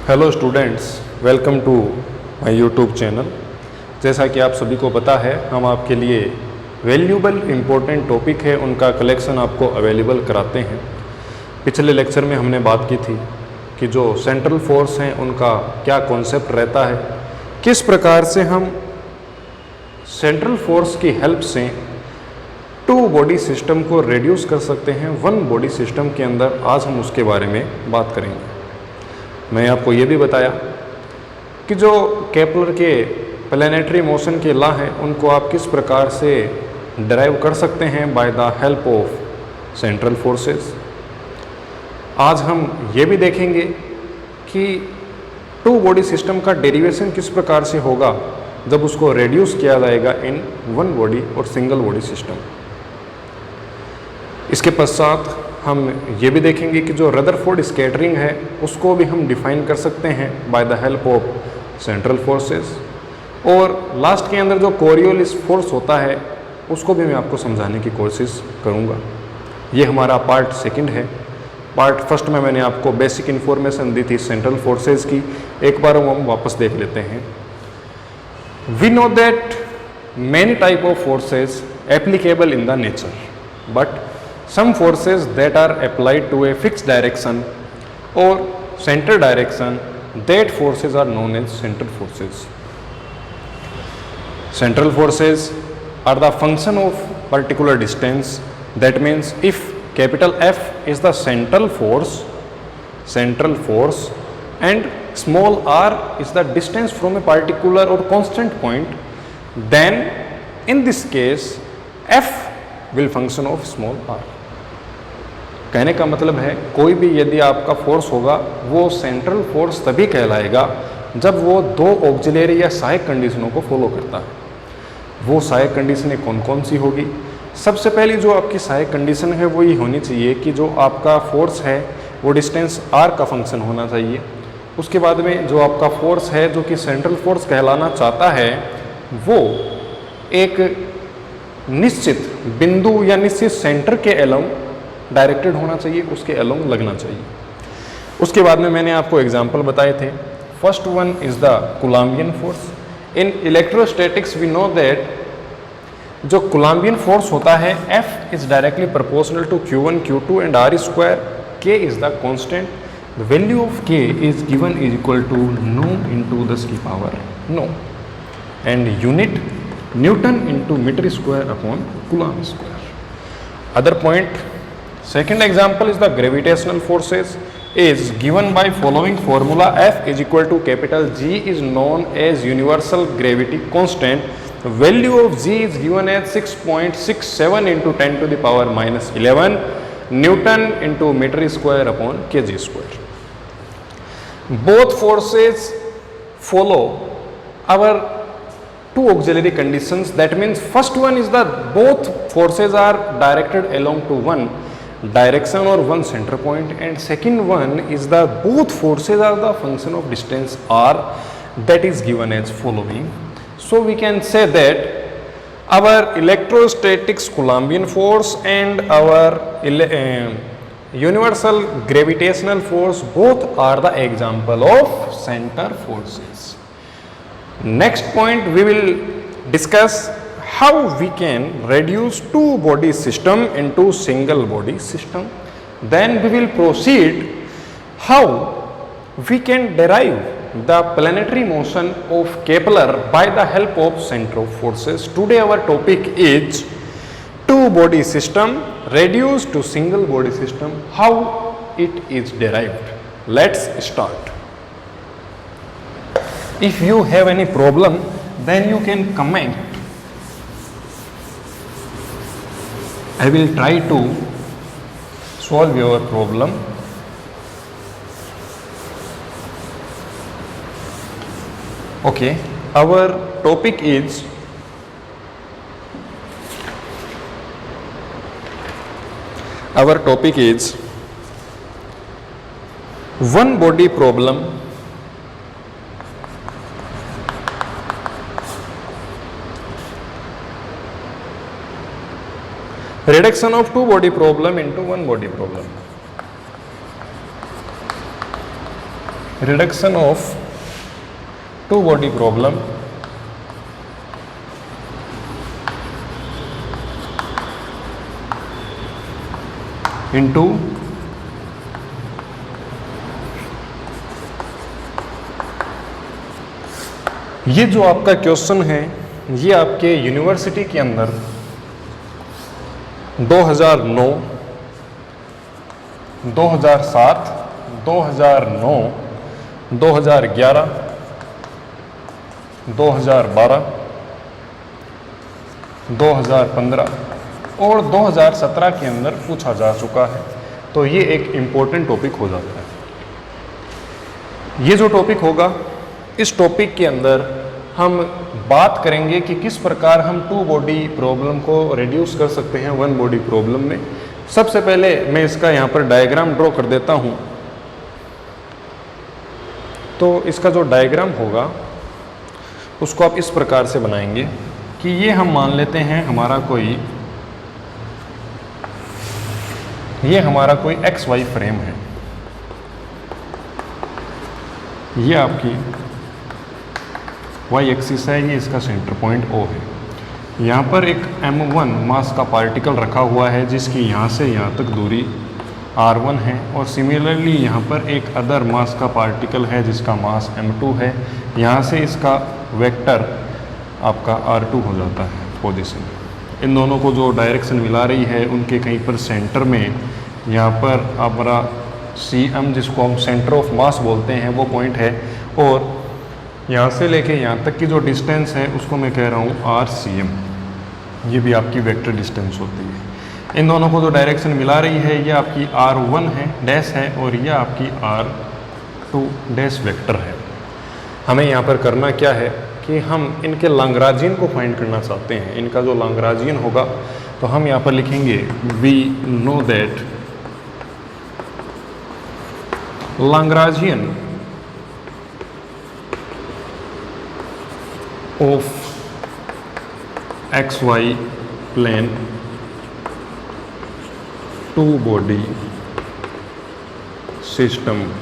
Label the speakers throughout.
Speaker 1: Hello students, welcome to my YouTube channel. जैसा कि आप सभी को पता है, हम आपके लिए वैल्यूबल इम्पोर्टेंट टॉपिक है उनका कलेक्शन आपको अवेलेबल कराते हैं। पिछले लेक्चर में हमने बात की थी कि जो सेंट्रल फोर्स हैं उनका क्या कॉन्सेप्ट रहता है, किस प्रकार से हम सेंट्रल फोर्स की हेल्प से टू बॉडी सिस्टम को रिड्यूस कर सकते हैं वन बॉडी सिस्टम के अंदर। आज हम उसके बारे में बात करेंगे। मैं आपको ये भी बताया कि जो केपलर के प्लैनेटरी मोशन के लॉ हैं उनको आप किस प्रकार से डिराइव कर सकते हैं by the help of central forces. आज हम ये भी देखेंगे कि टू बॉडी सिस्टम का डेरिवेशन किस प्रकार से होगा जब उसको रिड्यूस किया जाएगा इन वन बॉडी और सिंगल बॉडी सिस्टम। इसके पश्चात हम ये भी देखेंगे कि जो रदरफोर्ड स्कैटरिंग है उसको भी हम डिफाइन कर सकते हैं by the help of central forces. और लास्ट के अंदर जो कोरियोलिस फोर्स होता है उसको भी मैं आपको समझाने की कोशिश करूँगा। ये हमारा पार्ट सेकंड है। पार्ट फर्स्ट में मैंने आपको बेसिक इन्फॉर्मेशन दी थी सेंट्रल फोर्सेस की। एक बार हम वापस देख लेते हैं। We know that many type of forces applicable in the nature, but some forces that are applied to a fixed direction or center direction, that forces are known as central forces. Central forces are the function of particular distance. That means if capital F is the central force and small r is the distance from a particular or constant point, then in this case F will function of small r. कहने का मतलब है कोई भी यदि आपका force होगा वो सेंट्रल फोर्स तभी कहलाएगा जब वो दो ऑक्सिलरी या सहायक कंडीशनों को फॉलो करता है। वो सहायक कंडीशनें कौन कौन सी होगी? सबसे पहली जो आपकी सहायक कंडीशन है वो ये होनी चाहिए कि जो आपका फोर्स है वो डिस्टेंस r का फंक्शन होना चाहिए। उसके बाद में जो आपका फोर्स है जो कि सेंट्रल फोर्स कहलाना चाहता है वो एक निश्चित बिंदु या निश्चित सेंटर के अलोंग डायरेक्टेड होना चाहिए, उसके अलोंग लगना चाहिए। उसके बाद में मैंने आपको एग्जांपल बताए थे। First one is the Coulombian force. In electrostatics we know that जो कूलम्बियन फोर्स होता है F is directly proportional to Q1 Q2 and R square. K is the constant. The value of K is given is equal to nine into 10 की power nine and unit newton into metre square upon coulomb square. Other point, second example is the gravitational forces is given by following formula. F is equal to capital G is known as universal gravity constant. The value of G is given as 6.67 into 10 to the power minus 11 Newton into meter square upon kg square. Both forces follow our two auxiliary conditions. That means first one is that both forces are directed along to one direction or one center point, and second one is the both forces are the function of distance r, that is given as following. So we can say that our electrostatics Coulombian force and our universal gravitational force both are the example of center forces. Next point we will discuss how we can reduce two body system into single body system. Then we will proceed how we can derive the planetary motion of Kepler by the help of central forces. Today our topic is two body system reduced to single body system, how it is derived. Let's start. If you have any problem then you can comment. I will try to solve your problem. Okay, our topic is one body problem reduction of two body problem into one body problem. Reduction of two body problem into ये जो आपका question है ये आपके university के अंदर 2009, 2007, 2009, 2011, 2012, 2015 और 2017 के अंदर पूछा जा चुका है। तो ये एक इम्पोर्टेंट टॉपिक हो जाता है। ये जो टॉपिक होगा, इस टॉपिक के अंदर हम बात करेंगे कि किस प्रकार हम टू बॉडी प्रॉब्लम को रिड्यूस कर सकते हैं वन बॉडी प्रॉब्लम में। सबसे पहले मैं इसका यहाँ पर डायग्राम ड्रॉ कर देता हूँ। तो इसका जो डायग्राम होगा उसको आप इस प्रकार से बनाएंगे कि ये हम मान लेते हैं हमारा कोई XY फ्रेम है। ये आपकी Y एक्सिस है, ये इसका सेंटर पॉइंट O है। यहाँ पर एक M1 मास का पार्टिकल रखा हुआ है जिसकी यहाँ से यहाँ तक दूरी R1 है, और सिमिलरली यहाँ पर एक अदर मास का पार्टिकल है जिसका मास M2 है। यहाँ से इसका वेक्टर आपका R2 हो जाता है पोजीशन। इन दोनों को जो डायरेक्शन मिला रही है उनके कहीं पर सेंटर में यहाँ पर हमारा CM, जिसको हम सेंटर ऑफ मास बोलते हैं, वो पॉइंट है, और यहाँ से लेके यहाँ तक की जो डिस्टेंस है उसको मैं कह रहा हूँ RCM। ये भी आपकी वेक्टर डिस्टेंस होती है। इन दोनों को जो डायरेक्शन मिला रही है ये आपकी R1 है डैश है, और ये आपकी R2 डैश वेक्टर है। हमें यहाँ पर करना क्या है कि हम इनके लैग्रांजियन को फाइंड करना चाहते हैं। इनका जो लैग्रांजियन होगा तो हम यहाँ पर लिखेंगे we know that Lagrangian of XY plane two body system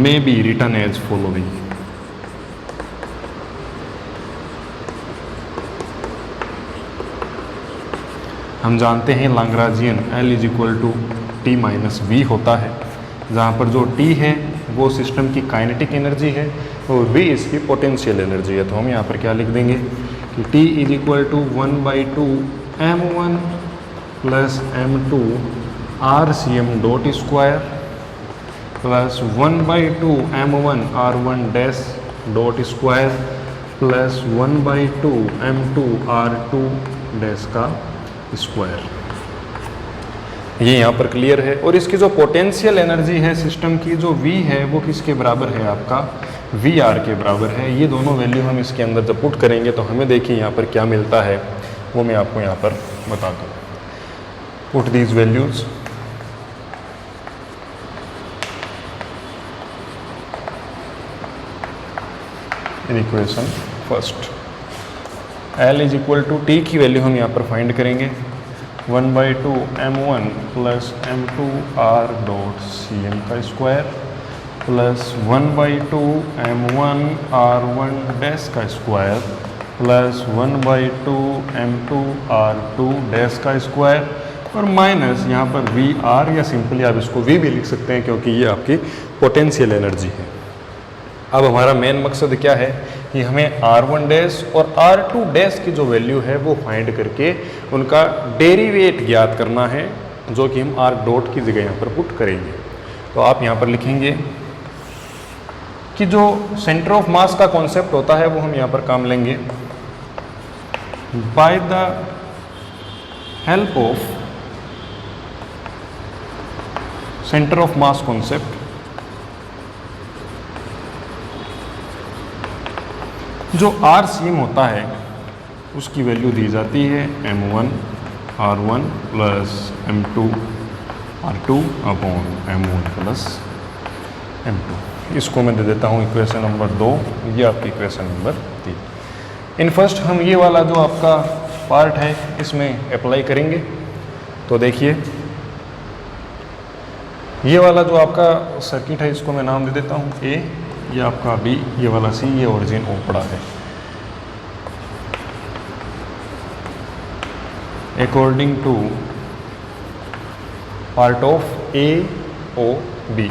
Speaker 1: may be written as following. हम जानते हैं Lagrangian L is equal to T minus V होता है, जहाँ पर जो T है वो सिस्टम की काइनेटिक एनर्जी है और V इसकी पोटेंशियल एनर्जी है। तो हम यहाँ पर क्या लिख देंगे कि T is equal to 1/2 M1 plus M2 RCM dot square plus 1/2 M1 R1 dash dot square plus 1/2 M2 R2 dash का स्क्वायर। ये यहाँ पर क्लियर है। और इसकी जो पोटेंशियल एनर्जी है सिस्टम की, जो V है वो किसके बराबर है, आपका VR के बराबर है। ये दोनों वैल्यू हम इसके अंदर जब पुट करेंगे तो हमें देखिए यहाँ पर क्या मिलता है, वो मैं आपको यहाँ पर बताता हूँ। Put these values, in equation first L is equal to T की वैल्यू हम यहाँ पर फाइंड करेंगे 1/2 M1 plus M2 R dot CM का square plus 1/2 M1 R1 dash का square plus 1/2 M2 R2 dash का स्क्वायर और माइनस यहाँ पर VR, या सिंपली आप इसको V भी लिख सकते हैं क्योंकि ये आपकी पोटेंशियल एनर्जी है। अब हमारा मेन मकसद क्या है कि हमें R1 डैश और R2 डैश की जो वैल्यू है वो फाइंड करके उनका डेरिवेट ज्ञात करना है, जो कि हम R डॉट की जगह यहाँ पर पुट करेंगे। तो आप यहाँ पर लिखेंगे कि जो सेंटर ऑफ मास का कॉन्सेप्ट होता है वो हम यहाँ पर काम लेंगे by the help of centre of mass concept. जो RCM होता है उसकी वैल्यू दी जाती है M1 R1 plus M2 R2 upon M1 plus M2। इसको मैं दे देता हूँ इक्वेशन नंबर 2, ये आपकी इक्वेशन नंबर 3। इन फर्स्ट हम ये वाला जो आपका पार्ट है इसमें अप्लाई करेंगे। तो देखिए ये वाला जो आपका सर्किट है इसको मैं नाम दे देता हूँ ए, ये आपका बी, ये वाला सी, ये ओरिजिन ओ पड़ा है। According to part of A O B,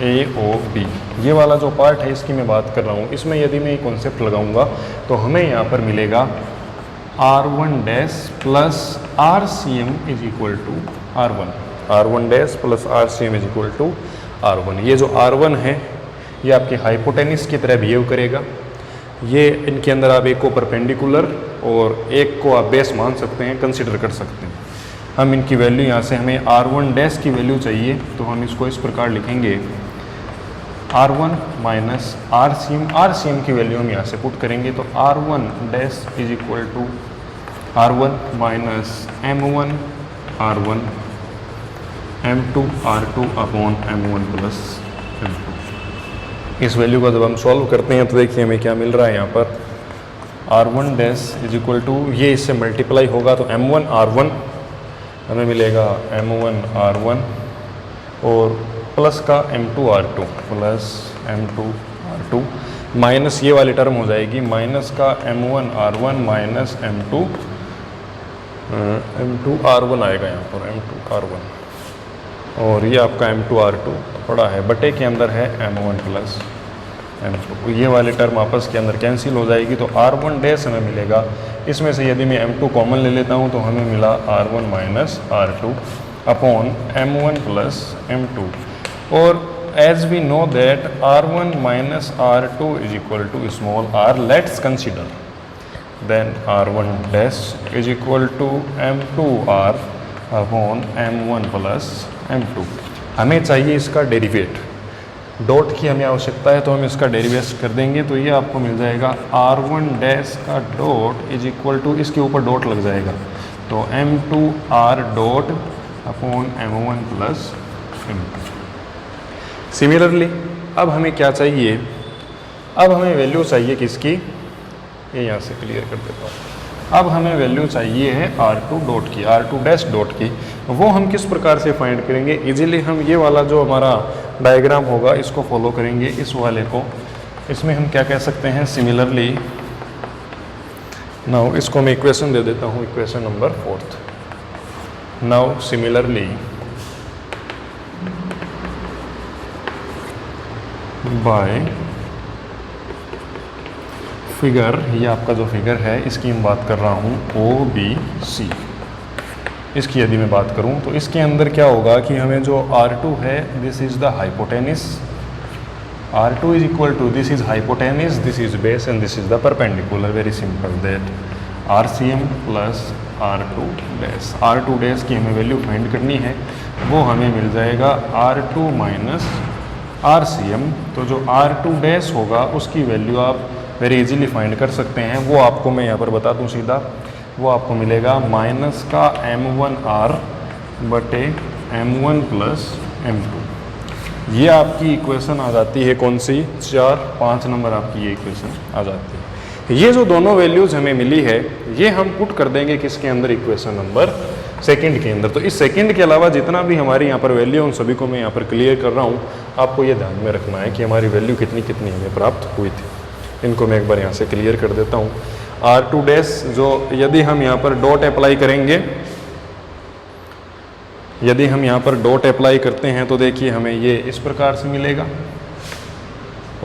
Speaker 1: A O B, ये वाला जो पार्ट है इसकी मैं बात कर रहा हूँ, इसमें यदि मैं ये कॉन्सेप्ट लगाऊंगा तो हमें यहाँ पर मिलेगा R1 dash plus RCM is equal to R1, R1 dash plus RCM is equal to R1। ये जो R1 है ये आपके हाइपोटेनिस की तरह बिहेव करेगा। ये इनके अंदर आप एक को परपेंडिकुलर और एक को आप बेस मान सकते हैं, कंसिडर कर सकते हैं। हम इनकी वैल्यू यहाँ से, हमें R1 डैश की वैल्यू चाहिए तो हम इसको इस प्रकार लिखेंगे R1 माइनस RCM की वैल्यू हम यहाँ से पुट करेंगे तो R1 dash is equal to R1 minus M1 R1 M2 R2 upon M1 plus M2। इस वैल्यू को जब हम सॉल्व करते हैं तो देखिए हमें क्या मिल रहा है यहाँ पर R1 dash is equal to, ये इससे मल्टीप्लाई होगा तो M1 R1 हमें मिलेगा M1 R1 और प्लस का M2 R2 plus M2 R2 minus ये वाली टर्म हो जाएगी माइनस का M1 R1 minus M2 R1 आएगा यहाँ पर M2 R1 और ये आपका M2 R2 पड़ा है, बटे के अंदर है M1 प्लस M2। ये वाली टर्म आपस के अंदर कैंसिल हो जाएगी तो R1 डैश हमें मिलेगा, इसमें से यदि मैं M2 कॉमन ले लेता हूँ तो हमें मिला R1 minus R2 upon M1 plus M2। और as we know that R1 minus R2 is equal to small r, let's consider then R1 dash is equal to M2R upon M1 plus M2। हमें चाहिए इसका derivative, dot की हमें आवश्यकता है तो हम इसका डेरिवेट कर देंगे तो ये आपको मिल जाएगा R1 डैश का डॉट इज इक्वल टू, इसके ऊपर डॉट लग जाएगा तो M2R dot upon M1 plus M2। Similarly अब हमें क्या चाहिए, अब हमें वैल्यू चाहिए किसकी, ये यहाँ से क्लियर कर देता हूँ। अब हमें वैल्यू चाहिए है R2 डॉट की, R2 डैश डॉट की। वो हम किस प्रकार से फाइंड करेंगे, इजीली हम ये वाला जो हमारा डायग्राम होगा इसको फॉलो करेंगे, इस वाले को। इसमें हम क्या कह सकते हैं, सिमिलरली नाउ इसको मैं इक्वेशन दे देता हूँ, equation number 4। Now similarly by figure, ये आपका जो फिगर है इसकी मैं बात कर रहा हूँ OBC, इसकी यदि मैं बात करूँ तो इसके अंदर क्या होगा कि हमें जो R2 है this is the hypotenuse, R2 is equal to this is hypotenuse, this is base and this is the perpendicular, very simple that RCM plus R2 dash. R2 dash की हमें वैल्यू फाइंड करनी है, वो हमें मिल जाएगा R2 minus RCM। तो जो R2 dash होगा उसकी वैल्यू आप वेरी इजीली फाइंड कर सकते हैं, वो आपको मैं यहाँ पर बता दूँ सीधा, वो आपको मिलेगा माइनस का M1R बटे M1 प्लस M2। ये आपकी इक्वेशन आ जाती है कौन सी, 4-5 नंबर आपकी ये इक्वेशन आ जाती है। ये जो दोनों वैल्यूज़ हमें मिली है ये हम पुट कर देंगे किसके अंदर, इक्वेशन नंबर 2 के अंदर। तो इस सेकंड के अलावा जितना भी हमारी यहाँ पर वैल्यू उन सभी को मैं यहाँ पर क्लियर कर रहा हूँ। आपको ये ध्यान में रखना है कि हमारी वैल्यू कितनी कितनी हमें प्राप्त हुई थी। इनको मैं एक बार यहाँ से क्लियर कर देता हूँ। R2 डैश जो यदि हम यहाँ पर डॉट अप्लाई करेंगे, यदि हम यहाँ पर डॉट अप्लाई करते हैं तो देखिए हमें ये इस प्रकार से मिलेगा,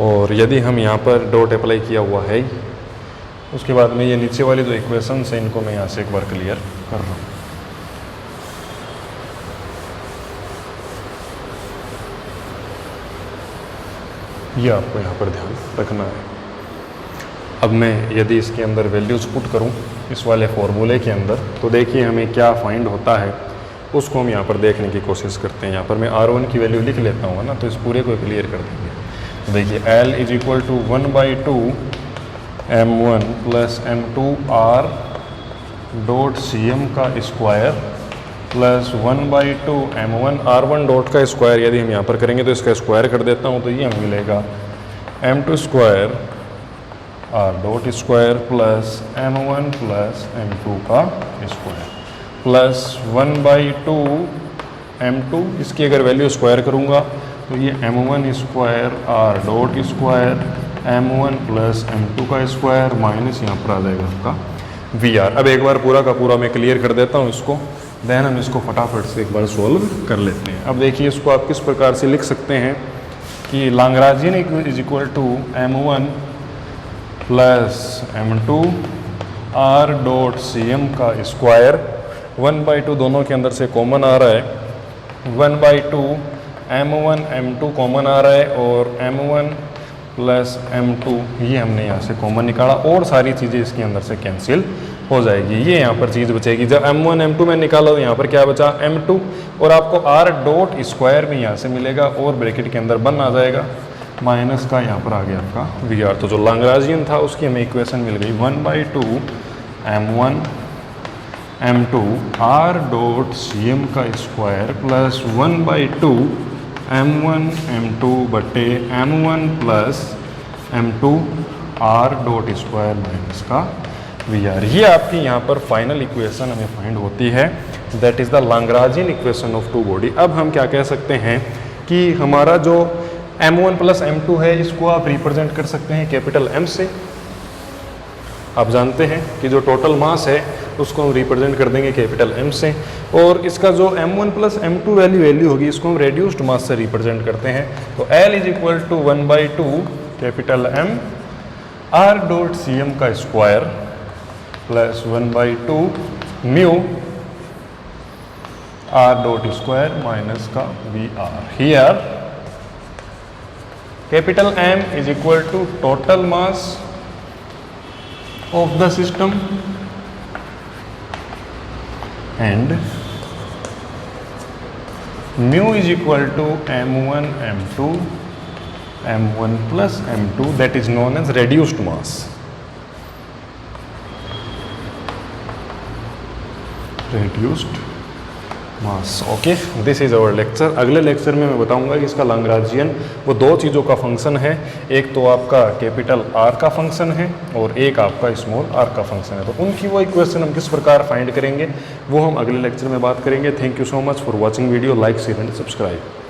Speaker 1: और यदि हम यहाँ पर डॉट अप्लाई किया हुआ है उसके बाद में ये नीचे वाली जो इक्वेशन है इनको मैं यहाँ से एक बार क्लियर कर रहा हूँ। ये आपको यहाँ पर ध्यान रखना है। अब मैं यदि इसके अंदर वैल्यूज़ पुट करूँ इस वाले फॉर्मूले के अंदर तो देखिए हमें क्या फाइंड होता है, उसको हम यहाँ पर देखने की कोशिश करते हैं। यहाँ पर मैं R1 की वैल्यू लिख लेता हूँ ना, तो इस पूरे को क्लियर कर देंगे। तो देखिए L is equal to 1/2 M1 plus M2 R dot CM का square plus 1/2 M1 R1 dot का स्क्वायर। यदि हम यहाँ पर करेंगे तो इसका स्क्वायर कर देता हूँ तो ये हमें मिलेगा M2 square R dot square plus M1 plus M2 का स्क्वायर प्लस 1/2 m2, इसकी अगर वैल्यू स्क्वायर करूँगा तो ये m1 square r dot square m1 plus m2 का स्क्वायर माइनस यहाँ पर आ जाएगा आपका VR। अब एक बार पूरा का पूरा मैं क्लियर कर देता हूँ इसको, देन हम इसको फटाफट से एक बार सॉल्व कर लेते हैं। अब देखिए इसको आप किस प्रकार से लिख सकते हैं कि Lagrangian is equal to m1 plus m2 r dot cm का स्क्वायर 1/2 दोनों के अंदर से कॉमन आ रहा है, 1/2 m1 m2 कॉमन आ रहा है और m1 प्लस m2 ये हमने यहाँ से कॉमन निकाला और सारी चीज़ें इसके अंदर से कैंसिल हो जाएगी। ये यहाँ पर चीज़ बचेगी। जब m1 m2 में निकाला तो यहाँ पर क्या बचा m2 और आपको r डॉट स्क्वायर भी यहाँ से मिलेगा और ब्रैकेट के अंदर 1 आ जाएगा माइनस का यहाँ पर आ गया आपका VR। तो जो लैग्रांजियन था उसकी हमें इक्वेशन मिल गई 1/2 m1 m2 r dot cm का स्क्वायर प्लस 1/2 m1 m2 बटे m1 plus m2 r dot square minus का VR। ये आपकी यहाँ पर फाइनल इक्वेशन हमें फाइंड होती है, that is the Lagrangian equation of two body. अब हम क्या कह सकते हैं कि हमारा जो m1 प्लस m2 है इसको आप रिप्रेजेंट कर सकते हैं कैपिटल M से। आप जानते हैं कि जो टोटल मास है उसको हम रिप्रेजेंट कर देंगे कैपिटल M से, और इसका जो m1 प्लस m2 वैल्यू होगी इसको हम रेड्यूस्ड मास से रिप्रेजेंट करते हैं। तो L is equal to 1/2 capital M r dot cm का square plus 1/2 mu r dot square minus का VR। Here capital M is equal to total mass of the system and mu is equal to m1 m2 m1 plus m2, that is known as reduced mass। reduced mass. Okay, this is our lecture. अगले lecture में मैं बताऊंगा कि इसका Lagrangian वो दो चीज़ों का फंक्शन है, एक तो आपका कैपिटल R का फंक्शन है और एक आपका स्मॉल r का फंक्शन है। तो उनकी वो इक्वेशन हम किस प्रकार फाइंड करेंगे वो हम अगले लेक्चर में बात करेंगे। Thank you so much for watching video. Like share and subscribe.